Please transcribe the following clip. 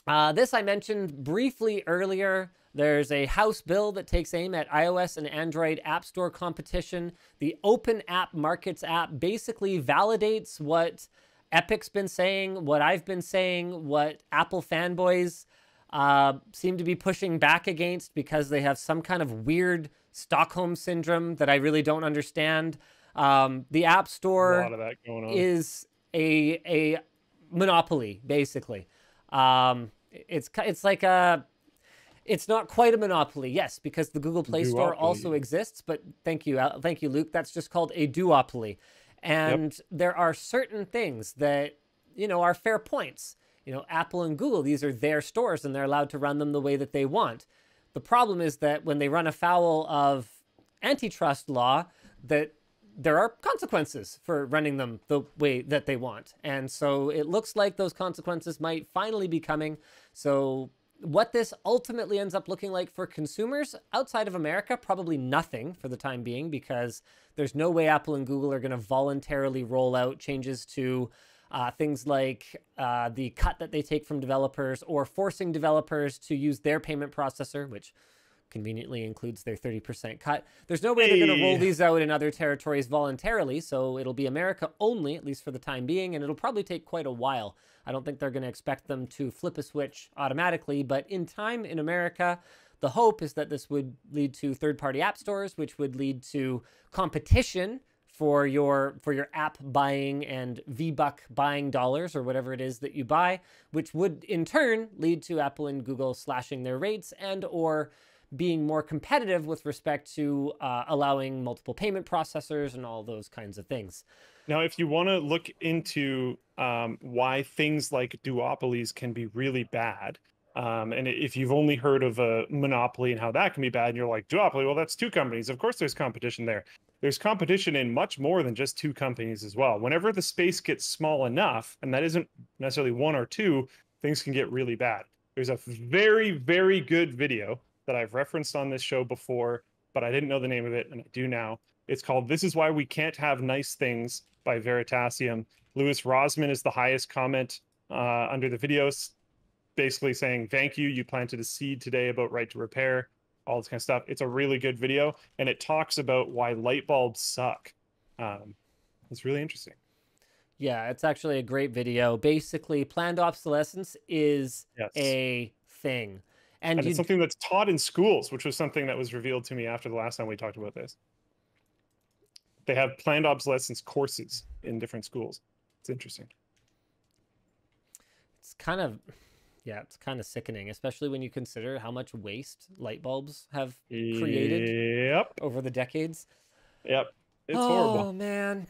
This I mentioned briefly earlier. There's a House bill that takes aim at iOS and Android App Store competition. The Open App Markets app basically validates what Epic's been saying, what I've been saying, what Apple fanboys seem to be pushing back against because they have some kind of weird Stockholm syndrome that I really don't understand. The App A lot Store of that going on. is a monopoly, basically. It's like a it's not quite a monopoly, yes, because the Google Play Store also Duopoly. exists. But thank you, Luke. That's just called a duopoly, Yep. and there are certain things that are fair points. Apple and Google; these are their stores, and they're allowed to run them the way that they want. The problem is that when they run afoul of antitrust law, that there are consequences for running them the way that they want. And so it looks like those consequences might finally be coming. So what this ultimately ends up looking like for consumers outside of America, probably nothing for the time being, because there's no way Apple and Google are going to voluntarily roll out changes to things like the cut that they take from developers, or forcing developers to use their payment processor, which conveniently includes their 30% cut. There's no way they're going to roll Hey. these out in other territories voluntarily, so it'll be America only, at least for the time being, and it'll probably take quite a while. I don't think they're going to expect them to flip a switch automatically, but in time in America, the hope is that this would lead to third-party app stores, which would lead to competition for your app buying and V-Buck buying dollars, or whatever it is that you buy, which would in turn lead to Apple and Google slashing their rates and or being more competitive with respect to allowing multiple payment processors and all those kinds of things. Now, if you want to look into why things like duopolies can be really bad, and if you've only heard of a monopoly and how that can be bad, and you're like, duopoly, well, that's two companies. Of course, there's competition there. There's competition in much more than just two companies as well. Whenever the space gets small enough, and that isn't necessarily one or two, things can get really bad. There's a very, very good video that I've referenced on this show before, but I didn't know the name of it, and I do now. It's called This Is Why We Can't Have Nice Things by Veritasium. Louis Rosman is the highest comment under the videos, basically saying, thank you. You planted a seed today about right to repair, all this kind of stuff. It's a really good video, and it talks about why light bulbs suck. It's really interesting. Yeah, it's actually a great video. Basically, planned obsolescence is Yes. a thing. And And it's something that's taught in schools, which was something that was revealed to me after the last time we talked about this. They have planned obsolescence courses in different schools. It's interesting. it's kind of it's kind of sickening, especially when you consider how much waste light bulbs have created Yep. over the decades. Yep. It's Oh horrible. man.